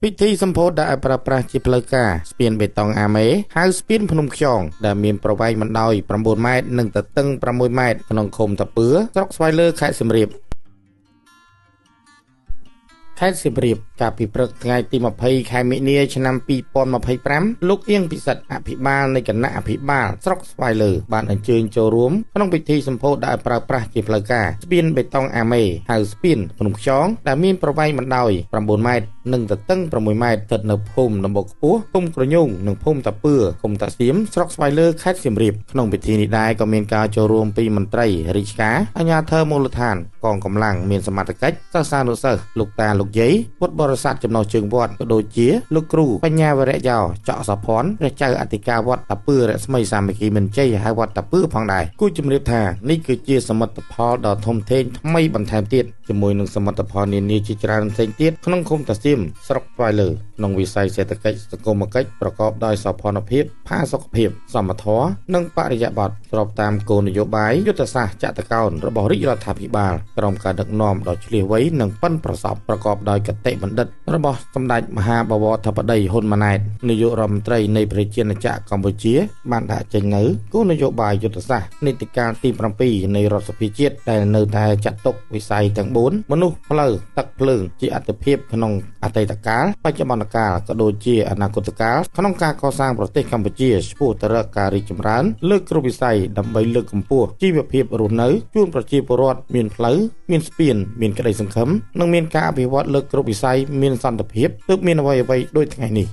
ពិធីសម្ពោធដែលប្រើប្រាស់ជាផ្លូវការស្ពានបេតុងអាមេហៅស្ពានភ្នំខ្យងដែលមានប្រវែងបណ្ដោយ9ម៉ែត្រនិងទទឹង6ម៉ែត្រក្នុងឃុំតាពឿស្រុកស្វាយលើខេត្តសៀមរាបខេត្តសៀមរាបកាលពីព្រឹកថ្ងៃទី20ខែមិនិនាឆ្នាំ2025លោកអៀងពិសិដ្ឋអភិបាលនៃគណៈអភិបាលស្រុកស្វាយលើបានអញ្ជើញចូលរួមក្នុងពិធីសម្ពោធដែលប្រើប្រាស់ជាផ្លូវការស្ពានបេតុងអាមេហៅស្ពានភ្នំខ្យងដែលមានប្រវែងបណ្ដោយ9ម៉ែត្រនិងទទឹង6ម៉ែត្រស្ថិតនៅភូមិដំបូកខ្ពស់ភូមិក្រញូងនិងភូមិតាពឿឃុំតាសៀមស្រុកស្វាយលើខេត្តសៀមរាបក្នុងពិធីនេះដែរក៏មានការចូលរួមពីមន្ត្រីរាជការអាជ្ញាធរមូលដ្ឋានកងកម្លាំងមានសមត្ថកិច្ចសិស្សានុសិស្សលោកតាលោកយាយពុទ្ធបរិស័ទចំណុះជើងវត្តក៏ដូចជាលោកគ្រូបញ្ញាវរៈយោចកសភ័ណ្ឌព្រះចៅអធិការវត្តតាពឿរស្មីសាមគ្គីមានជ័យហៅវត្តតាពឿផងដែរគូជំរាបថានេះគឺជាសមិទ្ធផលដ៏ធំធេងថ្មីបន្ថែមទៀតជាមួយនឹងសមិទ្ធផលនានាជាច្រើនផ្សេងទៀតក្នុងឃុំតាសៀមស្រុកស្វាយលើក្នុងវិស័យសេដ្ឋកិច្ចសង្គមគិច្ចប្រកបដោយសោភ័ណភាពផាសុកភាពសមធម៌និងបរិយាបន្នស្របតាមគោលនយោបាយយុទ្ធសាស្ត្រចតុកោណរបស់រាជរដ្ឋាភិបាលក្រោមការដឹកនាំដ៏ឆ្លៀសវៃនិងប៉ិនប្រសប់ប្រកបដោយគតិបណ្ឌិតរបស់សម្ដេចមហាបវរធិបតីហ៊ុនម៉ាណែតនាយករដ្ឋមន្ត្រីនៃប្រជាណាចក្រកម្ពុជាបានដាក់ចេញនូវគោលនយោបាយយុទ្ធសាស្ត្រនីតិកាលទី7នៃរដ្ឋសភាជាតិដែលនៅតែចាត់ទុកវិស័យទាំង4មនុស្សផ្លូវទឹកភ្លើងជាអត្ថិភាពក្នុងអតីតកាលបច្ចុប្បន្នកាលក៏ដូចជាអនាគតកាលក្នុងការកសាងប្រទេសកម្ពុជាឆ្ពោះទៅរកការរីកចម្រើនលើកគ្រប់វិស័យដើម្បីលើកកម្ពស់ជីវភាពរស់នៅជូនប្រជាពលរដ្ឋមានផ្លូវមានស្ពានមានក្តីសង្ឃឹមនិងមានការអភិវឌ្ឍលើកគ្រប់វិស័យមានសន្តិភាពទើបមានអ្វីៗដូចថ្ងៃនេះ